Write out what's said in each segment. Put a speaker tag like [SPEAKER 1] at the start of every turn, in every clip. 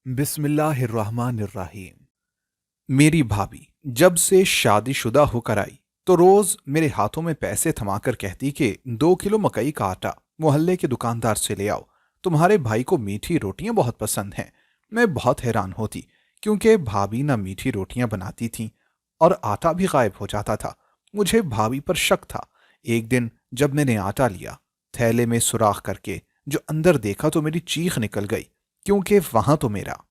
[SPEAKER 1] बिस्मिल्लाहिर्रहमानिर्रहीम। मेरी भाभी जब से शादीशुदा होकर आई तो रोज मेरे हाथों में पैसे थमाकर कहती कि 2 किलो मकई का आटा मोहल्ले के दुकानदार से ले आओ, तुम्हारे भाई को मीठी रोटियां बहुत पसंद हैं। मैं बहुत हैरान होती क्योंकि भाभी ना मीठी रोटियां बनाती थीं और आटा भी गायब हो जाता था। मुझे भाभी पर शक था। एक दिन जब मैंने आटा लिया, थैले में सुराख करके जो अंदर देखा तो मेरी चीख निकल गई, क्योंकि वहां तो मेरा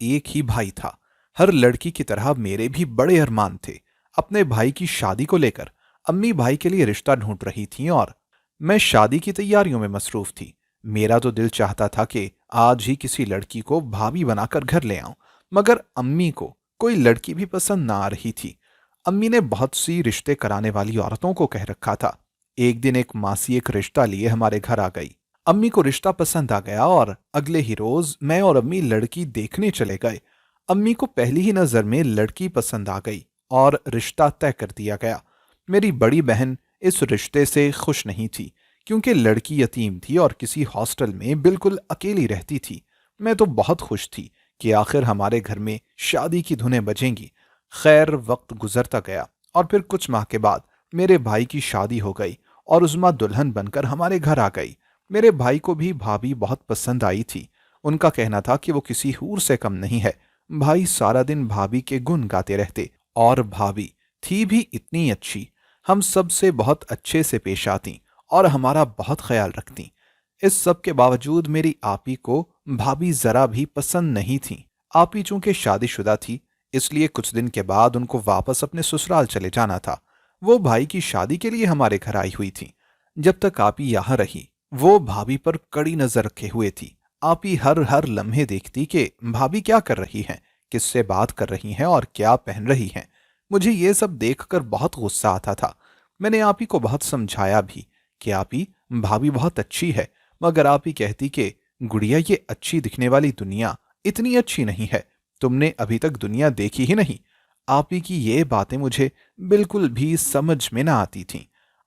[SPEAKER 1] एक ही भाई था। हर लड़की की तरह मेरे भी बड़े अरमान थे। अपने भाई की शादी को लेकर अम्मी भाई के लिए रिश्ता ढूंढ रही थीं और मैं शादी की तैयारियों में मसरूफ थी। मेरा तो दिल चाहता था कि आज ही किसी लड़की को भाभी बनाकर घर ले आऊं, मगर अम्मी को कोई लड़की भी पसंद ना आ रही थी। अम्मी ने बहुत सी रिश्ते कराने वाली औरतों को कह रखा था। एक दिन एक मासी एक रिश्ता लिए हमारे घर आ गई। अम्मी को रिश्ता पसंद आ गया और अगले ही रोज मैं और अम्मी लड़की देखने चले गए। अम्मी को पहली ही नजर में लड़की पसंद आ गई और रिश्ता तय कर दिया गया। मेरी बड़ी बहन इस रिश्ते से खुश नहीं थी, क्योंकि लड़की यतीम थी और किसी हॉस्टल में बिल्कुल अकेली रहती थी। मैं तो बहुत खुश थी कि आखिर हमारे घर में शादी की धुनें बजेंगी। खैर, वक्त गुजरता गया और फिर कुछ माह के बाद मेरे भाई की शादी हो गई और उज़्मा दुल्हन बनकर हमारे घर आ गई। मेरे भाई को भी भाभी बहुत पसंद आई थी। उनका कहना था कि वो किसी हूर से कम नहीं है। भाई सारा दिन भाभी के गुण गाते रहते और भाभी थी भी इतनी अच्छी। हम सब से बहुत अच्छे से पेश आती और हमारा बहुत ख्याल रखती। इस सब के बावजूद मेरी आपी को भाभी जरा भी पसंद नहीं थी। आपी चूंकि शादीशुदा थी, इसलिए कुछ दिन के बाद उनको वापस अपने ससुराल चले जाना था। वो भाई की शादी के लिए हमारे घर आई हुई थी। जब तक आपी यहाँ रही, वो भाभी पर कड़ी नजर रखे हुए थी। आपी हर हर लम्हे देखती कि भाभी क्या कर रही हैं, किससे बात कर रही हैं और क्या पहन रही हैं। मुझे ये सब देखकर बहुत गुस्सा आता था। मैंने आपी को बहुत समझाया भी कि आपी, भाभी बहुत अच्छी है, मगर आपी कहती कि गुड़िया, ये अच्छी दिखने वाली दुनिया इतनी अच्छी नहीं है, तुमने अभी तक दुनिया देखी ही नहीं। आपी की ये बातें मुझे बिल्कुल भी समझ में ना आती थीं।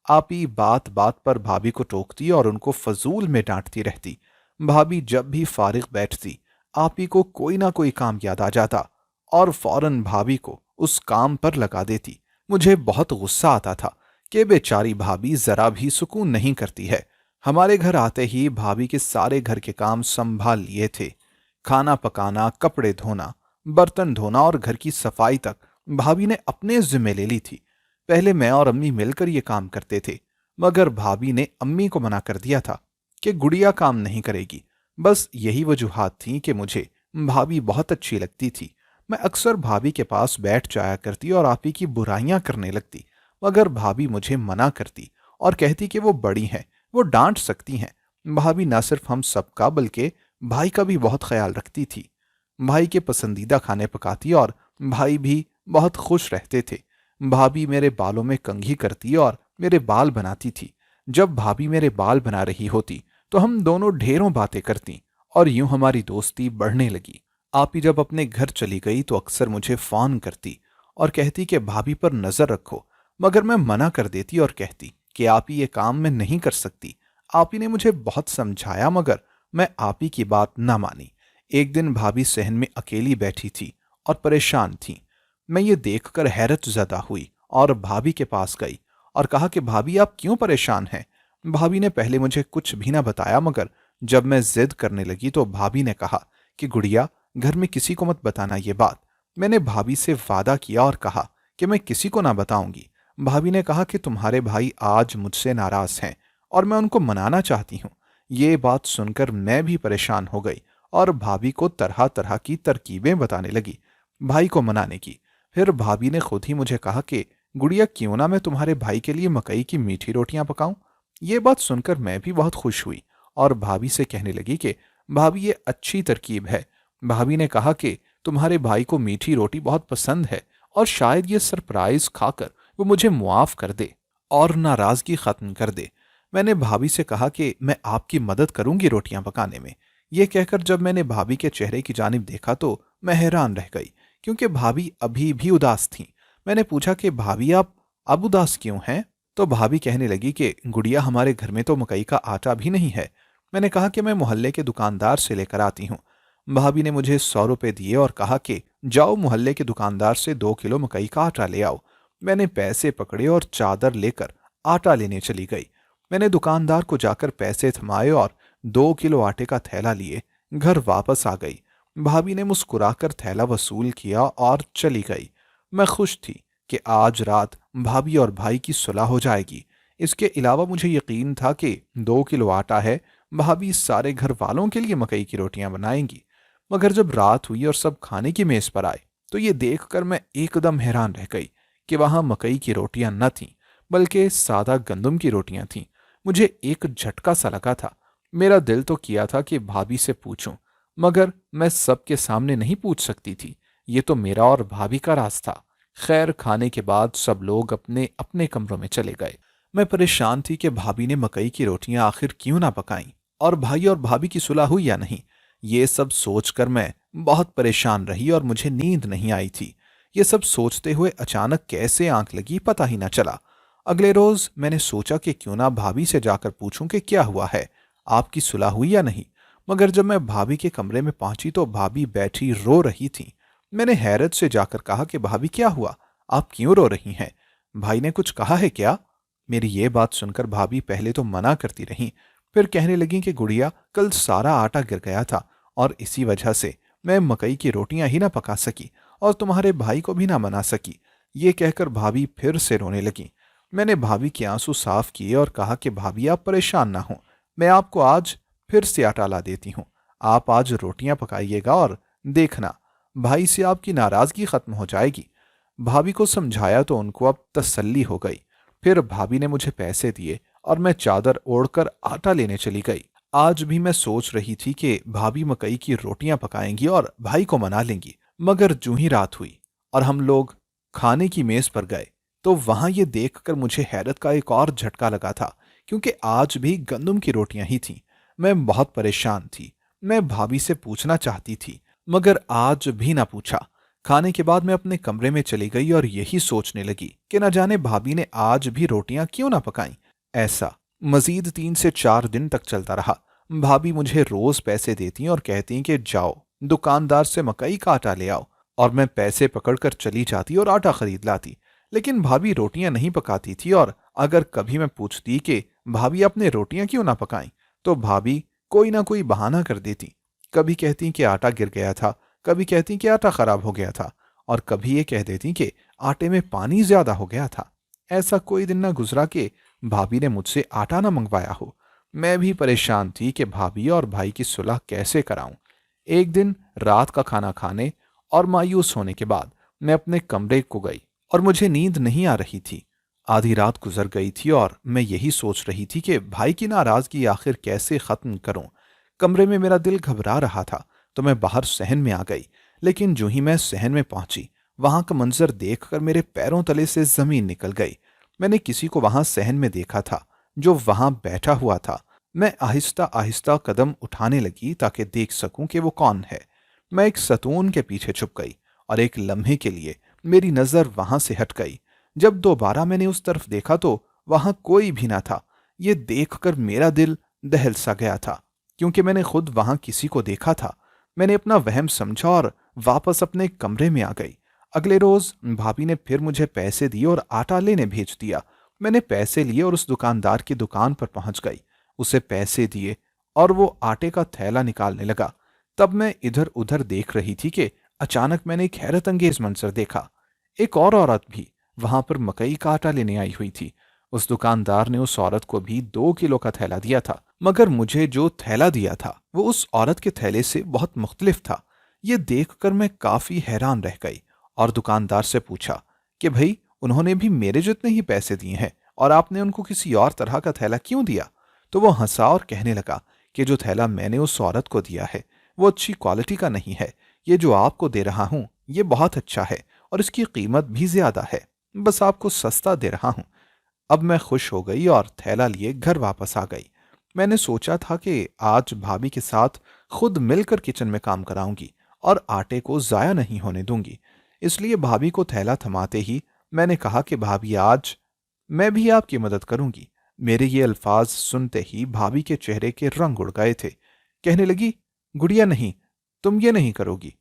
[SPEAKER 1] आपी बात बात पर भाभी को टोकती और उनको फजूल में डांटती रहती। भाभी जब भी फारिग बैठती, आपी को कोई ना कोई काम याद आ जाता और फौरन भाभी को उस काम पर लगा देती। मुझे बहुत गुस्सा आता था कि बेचारी भाभी जरा भी सुकून नहीं करती है। हमारे घर आते ही भाभी के सारे घर के काम संभाल लिए थे। खाना पकाना, कपड़े धोना, बर्तन धोना और घर की सफाई तक भाभी ने अपने जिम्मे ले ली थी। पहले मैं और अम्मी मिलकर ये काम करते थे, मगर भाभी ने अम्मी को मना कर दिया था कि गुड़िया काम नहीं करेगी। बस यही वजूहात थीं कि मुझे भाभी बहुत अच्छी लगती थी। मैं अक्सर भाभी के पास बैठ जाया करती और आप ही की बुराइयां करने लगती, मगर भाभी मुझे मना करती और कहती कि वो बड़ी हैं, वो डांट सकती हैं। भाभी न सिर्फ हम सबका बल्कि भाई का भी बहुत ख्याल रखती थी। भाई के पसंदीदा खाने पकाती और भाई भी बहुत खुश रहते थे। भाभी मेरे बालों में कंघी करती और मेरे बाल बनाती थी। जब भाभी मेरे बाल बना रही होती तो हम दोनों ढेरों बातें करती और यूं हमारी दोस्ती बढ़ने लगी। आप ही जब अपने घर चली गई तो अक्सर मुझे फोन करती और कहती कि भाभी पर नजर रखो, मगर मैं मना कर देती और कहती कि आप ही ये काम मैं नहीं कर सकती। आप ही ने मुझे बहुत समझाया, मगर मैं आप ही की बात ना मानी। एक दिन भाभी सहन में अकेली बैठी थी और परेशान थी। मैं ये देखकर हैरत ज़दा हुई और भाभी के पास गई और कहा कि भाभी, आप क्यों परेशान हैं। भाभी ने पहले मुझे कुछ भी ना बताया, मगर जब मैं जिद करने लगी तो भाभी ने कहा कि गुड़िया, घर में किसी को मत बताना ये बात। मैंने भाभी से वादा किया और कहा कि मैं किसी को ना बताऊंगी। भाभी ने कहा कि तुम्हारे भाई आज मुझसे नाराज हैं और मैं उनको मनाना चाहती हूँ। ये बात सुनकर मैं भी परेशान हो गई और भाभी को तरह तरह की तरकीबें बताने लगी भाई को मनाने की। फिर भाभी ने खुद ही मुझे कहा कि गुड़िया, क्यों ना मैं तुम्हारे भाई के लिए मकई की मीठी रोटियां पकाऊं। ये बात सुनकर मैं भी बहुत खुश हुई और भाभी से कहने लगी कि भाभी, ये अच्छी तरकीब है। भाभी ने कहा कि तुम्हारे भाई को मीठी रोटी बहुत पसंद है और शायद ये सरप्राइज खाकर वो मुझे मुआफ कर दे और नाराजगी खत्म कर दे। मैंने भाभी से कहा कि मैं आपकी मदद करूंगी रोटियां पकाने में। यह कहकर जब मैंने भाभी के चेहरे की जानिब देखा तो मैं हैरान रह गई, क्योंकि भाभी अभी भी उदास थीं। मैंने पूछा कि भाभी, आप अब उदास क्यों हैं। तो भाभी कहने लगी कि गुड़िया, हमारे घर में तो मकई का आटा भी नहीं है। मैंने कहा कि मैं मोहल्ले के दुकानदार से लेकर आती हूँ। भाभी ने मुझे 100 रुपये दिए और कहा कि जाओ मोहल्ले के दुकानदार से 2 किलो मकई का आटा ले आओ। मैंने पैसे पकड़े और चादर लेकर आटा लेने चली गई। मैंने दुकानदार को जाकर पैसे थमाए और 2 किलो आटे का थैला लिए घर वापस आ गई। भाभी ने मुस्कुराकर थैला वसूल किया और चली गई। मैं खुश थी कि आज रात भाभी और भाई की सुलह हो जाएगी। इसके अलावा मुझे यकीन था कि 2 किलो आटा है, भाभी सारे घर वालों के लिए मकई की रोटियां बनाएंगी। मगर जब रात हुई और सब खाने की मेज पर आए तो ये देखकर मैं एकदम हैरान रह गई कि वहां मकई की रोटियां न थीं, बल्कि सादा गंदम की रोटियां थीं। मुझे एक झटका सा लगा था। मेरा दिल तो किया था कि भाभी से पूछूं, मगर मैं सबके सामने नहीं पूछ सकती थी। ये तो मेरा और भाभी का राज था। खैर, खाने के बाद सब लोग अपने अपने कमरों में चले गए। मैं परेशान थी कि भाभी ने मकई की रोटियां आखिर क्यों ना पकाईं और भाई और भाभी की सुलह हुई या नहीं। ये सब सोचकर मैं बहुत परेशान रही और मुझे नींद नहीं आई थी। ये सब सोचते हुए अचानक कैसे आंख लगी पता ही ना चला। अगले रोज मैंने सोचा कि क्यों ना भाभी से जाकर पूछूं कि क्या हुआ है, आपकी सुलह हुई या नहीं। मगर जब मैं भाभी के कमरे में पहुंची तो भाभी बैठी रो रही थी। मैंने हैरत से जाकर कहा कि भाभी क्या हुआ, आप क्यों रो रही हैं? भाई ने कुछ कहा है क्या? मेरी ये बात सुनकर भाभी पहले तो मना करती रहीं, फिर कहने लगी कि गुड़िया, कल सारा आटा गिर गया था और इसी वजह से मैं मकई की रोटियां ही ना पका सकी और तुम्हारे भाई को भी ना मना सकी। ये कहकर भाभी फिर से रोने लगी। मैंने भाभी के आंसू साफ किए और कहा कि भाभी आप परेशान ना हो, मैं आपको आज फिर से आटा ला देती हूँ। आप आज रोटियां पकाइएगा और देखना, भाई से आपकी नाराजगी खत्म हो जाएगी। भाभी को समझाया तो उनको अब तसल्ली हो गई। फिर भाभी ने मुझे पैसे दिए और मैं चादर ओढ़कर आटा लेने चली गई। आज भी मैं सोच रही थी कि भाभी मकई की रोटियां पकाएंगी और भाई को मना लेंगी। मगर जूं ही रात हुई और हम लोग खाने की मेज पर गए तो वहां ये देखकर मुझे हैरत का एक और झटका लगा था, क्योंकि आज भी गंदम की रोटियां ही थीं। मैं बहुत परेशान थी। मैं भाभी से पूछना चाहती थी, मगर आज भी ना पूछा। खाने के बाद मैं अपने कमरे में चली गई और यही सोचने लगी कि न जाने भाभी ने आज भी रोटियां क्यों ना पकाई। ऐसा मजीद 3 से 4 दिन तक चलता रहा। भाभी मुझे रोज पैसे देती और कहती कि जाओ दुकानदार से मकई का आटा ले आओ, और मैं पैसे पकड़कर चली जाती और आटा खरीद लाती। लेकिन भाभी रोटियां नहीं पकाती थी और अगर कभी मैं पूछती कि भाभी आपने रोटियां क्यों ना पकाई तो भाभी कोई ना कोई बहाना कर देती। कभी कहती कि आटा गिर गया था, कभी कहती कि आटा खराब हो गया था, और कभी ये कह देती कि आटे में पानी ज्यादा हो गया था। ऐसा कोई दिन ना गुजरा कि भाभी ने मुझसे आटा ना मंगवाया हो। मैं भी परेशान थी कि भाभी और भाई की सुलह कैसे कराऊं। एक दिन रात का खाना खाने और मायूस होने के बाद मैं अपने कमरे को गई और मुझे नींद नहीं आ रही थी। आधी रात गुजर गई थी और मैं यही सोच रही थी कि भाई की नाराजगी आखिर कैसे खत्म करूं। कमरे में मेरा दिल घबरा रहा था तो मैं बाहर सहन में आ गई। लेकिन जो ही मैं सहन में पहुंची, वहां का मंजर देखकर मेरे पैरों तले से जमीन निकल गई। मैंने किसी को वहां सहन में देखा था जो वहां बैठा हुआ था। मैं आहिस्ता आहिस्ता कदम उठाने लगी ताकि देख सकूं कि वो कौन है। मैं एक सतून के पीछे छुप गई और एक लम्हे के लिए मेरी नजर वहां से हट गई। जब दोबारा मैंने उस तरफ देखा तो वहां कोई भी ना था। ये देखकर मेरा दिल दहल सा गया था, क्योंकि मैंने खुद वहां किसी को देखा था। मैंने अपना वहम समझा और वापस अपने कमरे में आ गई। अगले रोज भाभी ने फिर मुझे पैसे दिए और आटा लेने भेज दिया। मैंने पैसे लिए और उस दुकानदार की दुकान पर पहुंच गई। उसे पैसे दिए और वो आटे का थैला निकालने लगा। तब मैं इधर उधर देख रही थी कि अचानक मैंने एक हैरत अंगेज मंजर देखा। एक और औरत भी वहां पर मकई का आटा लेने आई हुई थी। उस दुकानदार ने उस औरत को भी 2 किलो का थैला दिया था, मगर मुझे जो थैला दिया था वो उस औरत के थैले से बहुत मुख्तलिफ था। ये देखकर मैं काफी हैरान रह गई और दुकानदार से पूछा कि भाई, उन्होंने भी मेरे जितने ही पैसे दिए हैं और आपने उनको किसी और तरह का थैला क्यों दिया? तो वो हंसा और कहने लगा कि जो थैला मैंने उस औरत को दिया है वो अच्छी क्वालिटी का नहीं है। ये जो आपको दे रहा हूं ये बहुत अच्छा है और इसकी कीमत भी ज्यादा है। बस आपको सस्ता दे रहा हूं। अब मैं खुश हो गई और थैला लिए घर वापस आ गई। मैंने सोचा था कि आज भाभी के साथ खुद मिलकर किचन में काम कराऊंगी और आटे को जाया नहीं होने दूंगी। इसलिए भाभी को थैला थमाते ही मैंने कहा कि भाभी, आज मैं भी आपकी मदद करूंगी। मेरे ये अल्फाज सुनते ही भाभी के चेहरे के रंग उड़ गए थे। कहने लगी, गुड़िया नहीं, तुम ये नहीं करोगी।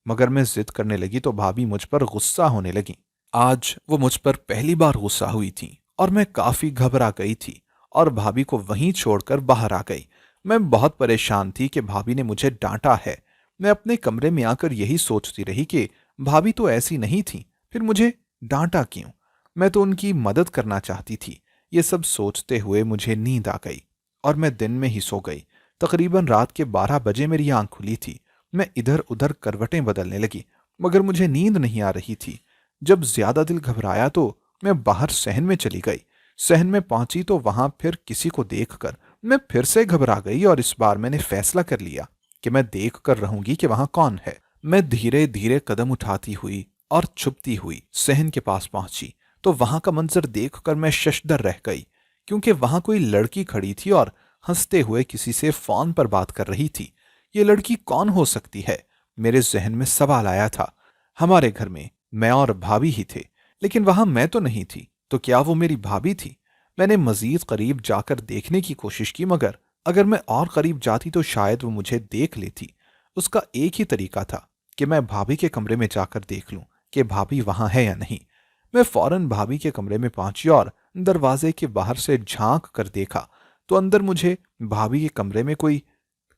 [SPEAKER 1] मगर मैं जिद करने लगी तो भाभी मुझ पर गुस्सा होने लगी। आज वो मुझ पर पहली बार गुस्सा हुई थी और मैं काफी घबरा गई थी और भाभी को वहीं छोड़कर बाहर आ गई। मैं बहुत परेशान थी कि भाभी ने मुझे डांटा है। मैं अपने कमरे में आकर यही सोचती रही कि भाभी तो ऐसी नहीं थी, फिर मुझे डांटा क्यों? मैं तो उनकी मदद करना चाहती थी। ये सब सोचते हुए मुझे नींद आ गई और मैं दिन में ही सो गई। तकरीबन रात के 12 बजे मेरी आंख खुली थी। मैं इधर उधर करवटें बदलने लगी, मगर मुझे नींद नहीं आ रही थी। जब ज्यादा दिल घबराया तो मैं बाहर सहन में चली गई। सहन में पहुंची तो वहां फिर किसी को देखकर मैं फिर से घबरा गई और इस बार मैंने फैसला कर लिया कि मैं देख कर रहूंगी कि वहां कौन है। मैं धीरे धीरे कदम उठाती हुई और छुपती हुई सहन के पास पहुंची तो वहां का मंजर देखकर मैं शशदर रह गई, क्योंकि वहां कोई लड़की खड़ी थी और हंसते हुए किसी से फोन पर बात कर रही थी। ये लड़की कौन हो सकती है? मेरे जहन में सवाल आया था। हमारे घर में मैं और भाभी ही थे, लेकिन वहां मैं तो नहीं थी, तो क्या वो मेरी भाभी थी? मैंने मजीद करीब जाकर देखने की कोशिश की, मगर अगर मैं और करीब जाती तो शायद वो मुझे देख लेती। उसका एक ही तरीका था कि मैं भाभी के कमरे में जाकर देख लूं कि भाभी वहां है या नहीं। मैं फौरन भाभी के कमरे में पहुंची और दरवाजे के बाहर से झांक कर देखा तो अंदर मुझे भाभी के कमरे में कोई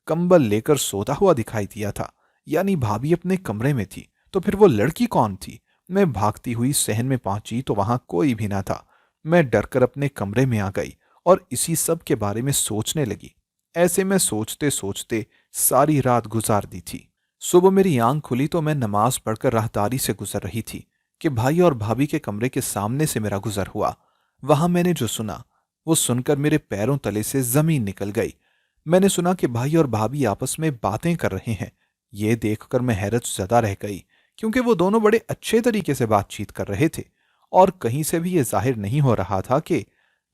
[SPEAKER 1] कंबल लेकर सोता हुआ दिखाई दिया था। यानी भाभी अपने कमरे में थी, तो फिर वो लड़की कौन थी? मैं भागती हुई सहन में पहुंची तो वहां कोई भी ना था। मैं डरकर अपने कमरे में आ गई और इसी सब के बारे में सोचने लगी। ऐसे में सोचते सोचते सारी रात गुजार दी थी। सुबह मेरी आंख खुली तो मैं नमाज पढ़कर राहदारी से गुजर रही थी कि भाई और भाभी के कमरे के सामने से मेरा गुजर हुआ। वहां मैंने जो सुना वो सुनकर मेरे पैरों तले से जमीन निकल गई। मैंने सुना कि भाई और भाभी आपस में बातें कर रहे हैं। ये देखकर मैं हैरत ज़दा रह गई, क्योंकि वो दोनों बड़े अच्छे तरीके से बातचीत कर रहे थे और कहीं से भी ये जाहिर नहीं हो रहा था कि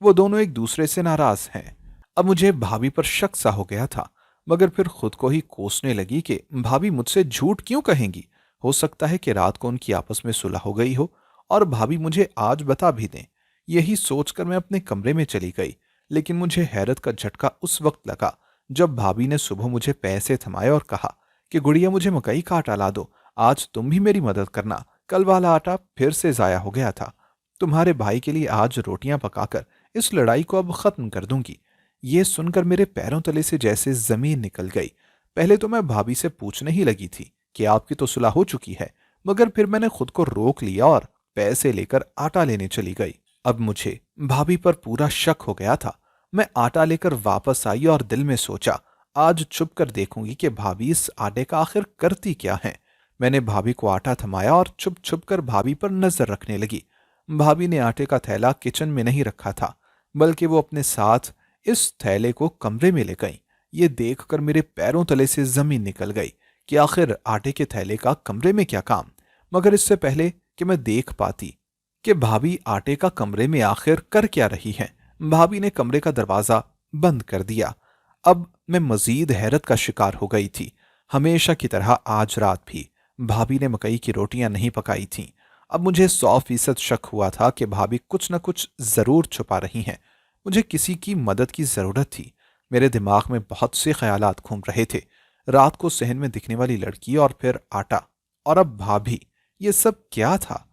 [SPEAKER 1] वो दोनों एक दूसरे से नाराज हैं। अब मुझे भाभी पर शक सा हो गया था, मगर फिर खुद को ही कोसने लगी कि भाभी मुझसे झूठ क्यों कहेंगी। हो सकता है कि रात को उनकी आपस में सुलह हो गई हो और भाभी मुझे आज बता भी दें। यही सोचकर मैं अपने कमरे में चली गई, लेकिन मुझे हैरत का झटका उस वक्त लगा जब भाभी ने सुबह मुझे पैसे थमाए और कहा कि गुड़िया मुझे मकई का आटा ला दो, आज तुम भी मेरी मदद करना, कल वाला आटा फिर से जाया हो गया था। तुम्हारे भाई के लिए आज रोटियां पकाकर इस लड़ाई को अब खत्म कर दूंगी। ये सुनकर मेरे पैरों तले से जैसे जमीन निकल गई। पहले तो मैं भाभी से पूछने ही लगी थी कि आपकी तो सुलह हो चुकी है, मगर फिर मैंने खुद को रोक लिया और पैसे लेकर आटा लेने चली गई। अब मुझे भाभी पर पूरा शक हो गया था। मैं आटा लेकर वापस आई और दिल में सोचा, आज छुप कर देखूंगी कि भाभी इस आटे का आखिर करती क्या है। मैंने भाभी को आटा थमाया और छुप छुप कर भाभी पर नजर रखने लगी। भाभी ने आटे का थैला किचन में नहीं रखा था, बल्कि वो अपने साथ इस थैले को कमरे में ले गई। ये देखकर मेरे पैरों तले से जमीन निकल गई कि आखिर आटे के थैले का कमरे में क्या काम। मगर इससे पहले कि मैं देख पाती कि भाभी आटे का कमरे में आखिर कर क्या रही है, भाभी ने कमरे का दरवाजा बंद कर दिया। अब मैं मजीद हैरत का शिकार हो गई थी। हमेशा की तरह आज रात भी भाभी ने मकई की रोटियां नहीं पकाई थीं। अब मुझे 100% शक हुआ था कि भाभी कुछ न कुछ जरूर छुपा रही हैं। मुझे किसी की मदद की जरूरत थी। मेरे दिमाग में बहुत से ख्यालात घूम रहे थे। रात को सहन में दिखने वाली लड़की और फिर आटा और अब भाभी, ये सब क्या था?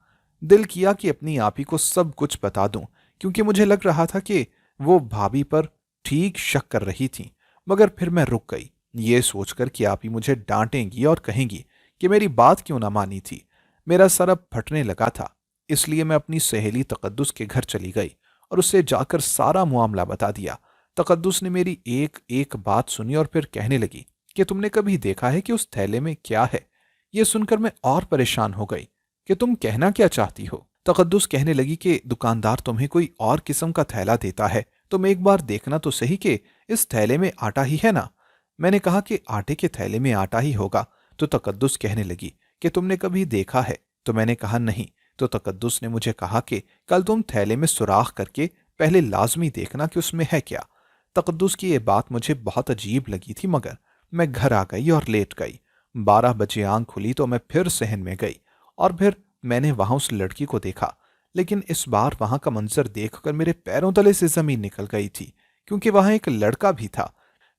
[SPEAKER 1] दिल किया कि अपनी आप ही को सब कुछ बता दूं, क्योंकि मुझे लग रहा था कि वो भाभी पर ठीक शक कर रही थी। मगर फिर मैं रुक गई, ये सोचकर कि आप ही मुझे डांटेंगी और कहेंगी कि मेरी बात क्यों ना मानी थी। मेरा सर अब फटने लगा था, इसलिए मैं अपनी सहेली तकद्दुस के घर चली गई और उससे जाकर सारा मामला बता दिया। तकद्दुस ने मेरी एक एक बात सुनी और फिर कहने लगी कि तुमने कभी देखा है कि उस थैले में क्या है? ये सुनकर मैं और परेशान हो गई कि तुम कहना क्या चाहती हो। तकद्दुस कहने लगी कि दुकानदार तुम्हें कोई और किस्म का थैला देता है, तुम एक बार देखना तो सही कि इस थैले में आटा ही है ना। मैंने कहा कि आटे के थैले में आटा ही होगा। तो तकद्दुस कहने लगी कि तुमने कभी देखा है? तो मैंने कहा नहीं। तो तकद्दुस ने मुझे कहा कि कल तुम थैले में सुराख करके पहले लाजमी देखना कि उसमें है क्या। तकद्दुस की ये बात मुझे बहुत अजीब लगी थी, मगर मैं घर आ गई और लेट गई। 12 बजे आंख खुली तो मैं फिर सहन में गई और फिर मैंने वहां उस लड़की को देखा। लेकिन इस बार वहां का मंजर देखकर मेरे पैरों तले से जमीन निकल गई थी, क्योंकि वहां एक लड़का भी था,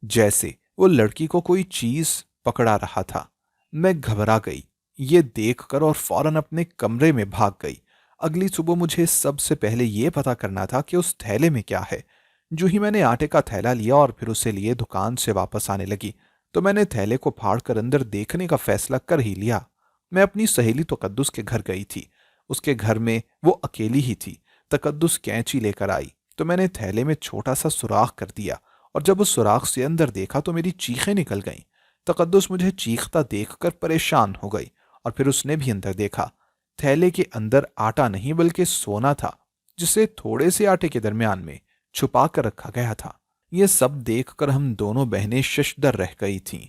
[SPEAKER 1] जैसे वो लड़की को कोई चीज पकड़ा रहा था। मैं घबरा गई ये देखकर और फौरन अपने कमरे में भाग गई। अगली सुबह मुझे सबसे पहले ये पता करना था कि उस थैले में क्या है। जो ही मैंने आटे का थैला लिया और फिर उसे लिए दुकान से वापस आने लगी, तो मैंने थैले को फाड़कर अंदर देखने का फैसला कर ही लिया। मैं अपनी सहेली तकद्दुस के घर गई थी। उसके घर में वो अकेली ही थी। तकद्दुस कैंची लेकर आई तो मैंने थैले में छोटा सा सुराख कर दिया, और जब उस सुराख से अंदर देखा तो मेरी चीखें निकल गईं। तकद्दुस मुझे चीखता देखकर परेशान हो गई, और फिर उसने भी अंदर देखा। थैले के अंदर आटा नहीं बल्कि सोना था, जिसे थोड़े से आटे के दरमियान में छुपा कर रखा गया था। ये सब देखकर हम दोनों बहनें शशदर रह गई थीं।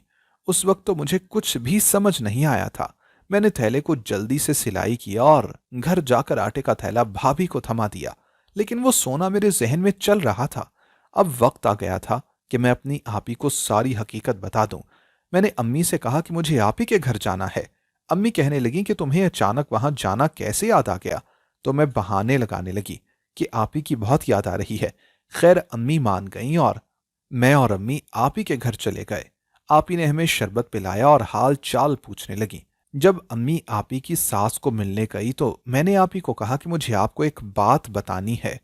[SPEAKER 1] उस वक्त तो मुझे कुछ भी समझ नहीं आया था। मैंने थैले को जल्दी से सिलाई किया और घर जाकर आटे का थैला भाभी को थमा दिया, लेकिन वो सोना मेरे जहन में चल रहा था। अब वक्त आ गया था कि मैं अपनी आपी को सारी हकीकत बता दूं। मैंने अम्मी से कहा कि मुझे आपी के घर जाना है। अम्मी कहने लगी कि तुम्हें अचानक वहां जाना कैसे याद आ गया। तो मैं बहाने लगाने लगी कि आपी की बहुत याद आ रही है। खैर अम्मी मान गईं और मैं और अम्मी आपी के घर चले गए। आपी ने हमें शरबत पिलाया और हाल चाल पूछने लगी। जब अम्मी आपी की सास को मिलने गई तो मैंने आपी को कहा कि मुझे आपको एक बात बतानी है।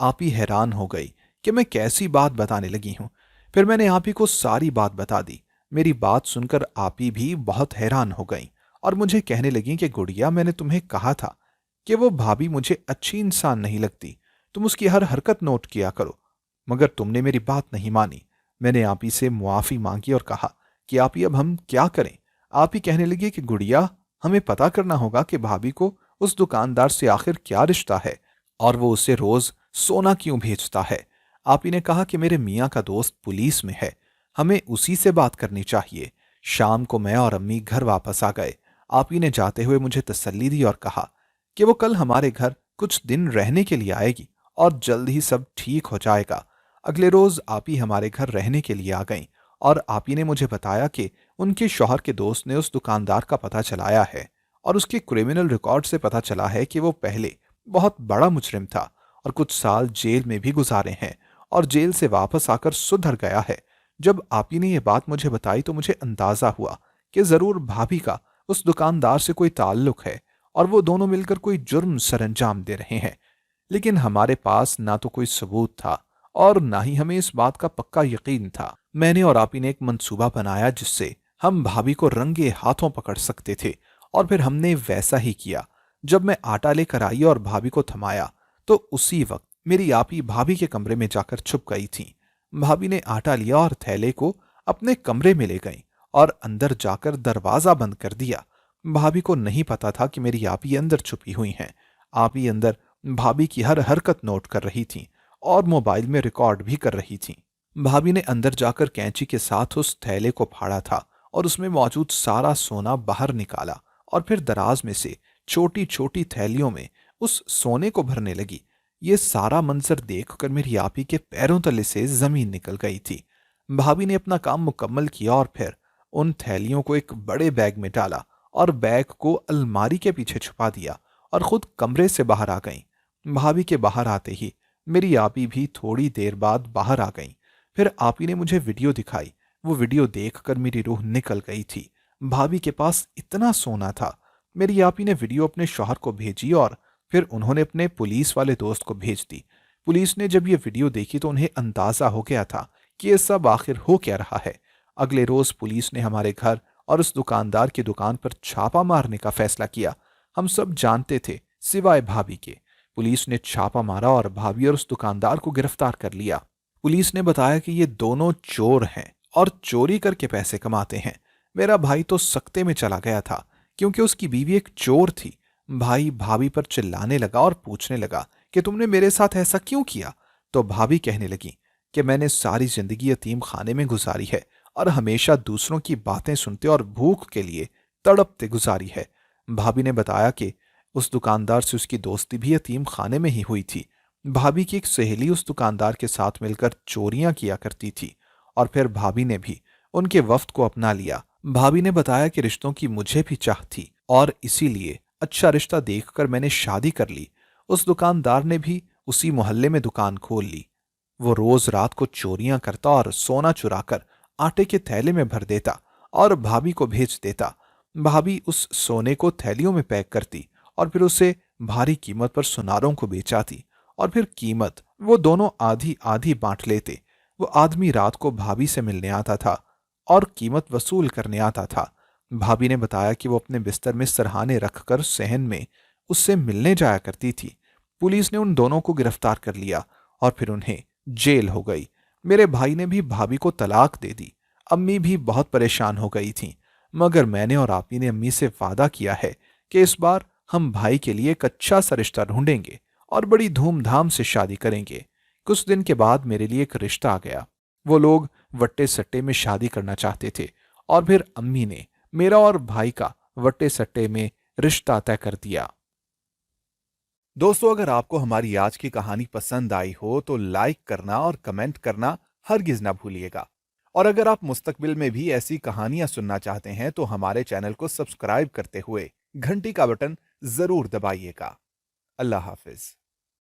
[SPEAKER 1] आपी हैरान हो गई कि मैं कैसी बात बताने लगी हूं। फिर मैंने आपी को सारी बात बता दी। मेरी बात सुनकर आपी भी बहुत हैरान हो गई और मुझे कहने लगी कि गुड़िया, मैंने तुम्हें कहा था कि वो भाभी मुझे अच्छी इंसान नहीं लगती। तुम उसकी हर हरकत नोट किया करो, मगर तुमने मेरी बात नहीं मानी। मैंने आपी से मुआफी मांगी और कहा कि आपी अब हम क्या करें। आपी कहने लगी कि गुड़िया, हमें पता करना होगा कि भाभी को उस दुकानदार से आखिर क्या रिश्ता है और वो उसे रोज सोना क्यों भेजता है। आपी ने कहा कि मेरे मियाँ का दोस्त पुलिस में है, हमें उसी से बात करनी चाहिए। शाम को मैं और अम्मी घर वापस आ गए। आपी ने जाते हुए मुझे तसल्ली दी और कहा कि वो कल हमारे घर कुछ दिन रहने के लिए आएगी और जल्द ही सब ठीक हो जाएगा। अगले रोज आपी हमारे घर रहने के लिए आ गईं और आपी ने मुझे बताया कि उनके शौहर के दोस्त ने उस दुकानदार का पता चलाया है और उसके क्रिमिनल रिकॉर्ड से पता चला है कि वो पहले बहुत बड़ा मुजरिम था और कुछ साल जेल में भी गुजारे हैं और जेल से वापस आकर सुधर गया है। जब आपी ने यह बात मुझे बताई तो मुझे अंदाजा हुआ कि जरूर भाभी का उस दुकानदार से कोई ताल्लुक है और वो दोनों मिलकर कोई जुर्म सरंजाम दे रहे हैं। लेकिन हमारे पास ना तो कोई सबूत था और ना ही हमें इस बात का पक्का यकीन था। मैंने और आपी ने एक मंसूबा बनाया जिससे हम भाभी को रंगे हाथों पकड़ सकते थे, और फिर हमने वैसा ही किया। जब मैं आटा लेकर आई और भाभी को थमाया तो उसी वक्त मेरी आपी भाभी के कमरे में जाकर छुप गई थी। भाभी ने आटा लिया और थैले को अपने कमरे में ले गई और अंदर जाकर दरवाजा बंद कर दिया। भाभी को नहीं पता था कि मेरी आपी अंदर छुपी हुई हैं। आपी अंदर भाभी की हर हरकत नोट कर रही थी और मोबाइल में रिकॉर्ड भी कर रही थी। भाभी ने अंदर जाकर कैंची के साथ उस थैले को फाड़ा था और उसमें मौजूद सारा सोना बाहर निकाला और फिर दराज में से छोटी छोटी थैलियों में उस सोने को भरने लगी। ये सारा मंजर देखकर मेरी आपी के पैरों तले से जमीन निकल गई थी। भाभी ने अपना काम मुकम्मल किया और फिर उन थैलियों को एक बड़े बैग में डाला और बैग को अलमारी के पीछे छुपा दिया और खुद कमरे से बाहर आ गई। भाभी के बाहर आते ही मेरी आपी भी थोड़ी देर बाद बाहर आ गई। फिर आपी ने मुझे वीडियो दिखाई। वो वीडियो देखकर मेरी रूह निकल गई थी। भाभी के पास इतना सोना था। मेरी आपी ने वीडियो अपने शौहर को भेजी और फिर उन्होंने अपने पुलिस वाले दोस्त को भेज दी। पुलिस ने जब ये वीडियो देखी तो उन्हें अंदाजा हो गया था कि ये सब आखिर हो क्या रहा है। अगले रोज पुलिस ने हमारे घर और उस दुकानदार की दुकान पर छापा मारने का फैसला किया। हम सब जानते थे सिवाय भाभी के। पुलिस ने छापा मारा और भाभी और उस दुकानदार को गिरफ्तार कर लिया। पुलिस ने बताया कि ये दोनों चोर हैं और चोरी करके पैसे कमाते हैं। मेरा भाई तो सकते में चला गया था क्योंकि उसकी बीवी एक चोर थी। भाई भाभी पर चिल्लाने लगा और पूछने लगा कि तुमने मेरे साथ ऐसा क्यों किया। तो भाभी कहने लगी कि मैंने सारी जिंदगी यतीम खाने में गुजारी है और हमेशा दूसरों की बातें सुनते और भूख के लिए तड़पते गुजारी है। भाभी ने बताया कि उस दुकानदार से उसकी दोस्ती भी यतीम खाने में ही हुई थी। भाभी की एक सहेली उस दुकानदार के साथ मिलकर चोरियां किया करती थी और फिर भाभी ने भी उनके वफ्त को अपना लिया। भाभी ने बताया कि रिश्तों की मुझे भी चाह थी और इसीलिए अच्छा रिश्ता देखकर मैंने शादी कर ली। उस दुकानदार ने भी उसी मोहल्ले में दुकान खोल ली। वो रोज रात को चोरियां करता और सोना चुराकर आटे के थैले में भर देता और भाभी को भेज देता। भाभी उस सोने को थैलियों में पैक करती और फिर उसे भारी कीमत पर सुनारों को बेचाती और फिर कीमत वो दोनों आधी आधी बांट लेते। वो आदमी रात को भाभी से मिलने आता था और कीमत वसूल करने आता था। भाभी ने बताया कि वो अपने बिस्तर में सरहाने रखकर सहन में उससे मिलने जाया करती थी। पुलिस ने उन दोनों को गिरफ्तार कर लिया और फिर उन्हें जेल हो गई। मेरे भाई ने भी भाभी को तलाक दे दी। अम्मी भी बहुत परेशान हो गई थीं, मगर मैंने और आपी ने अम्मी से वादा किया है कि इस बार हम भाई के लिए एक अच्छा सा रिश्ता ढूंढेंगे और बड़ी धूमधाम से शादी करेंगे। कुछ दिन के बाद मेरे लिए एक रिश्ता आ गया। वो लोग वट्टे सट्टे में शादी करना चाहते थे और फिर अम्मी ने मेरा और भाई का वट्टे सट्टे में रिश्ता तय कर दिया। दोस्तों, अगर आपको हमारी आज की कहानी पसंद आई हो तो लाइक करना और कमेंट करना हरगिज ना भूलिएगा। और अगर आप मुस्तकबिल में भी ऐसी कहानियां सुनना चाहते हैं तो हमारे चैनल को सब्सक्राइब करते हुए घंटी का बटन जरूर दबाइएगा। अल्लाह हाफिज।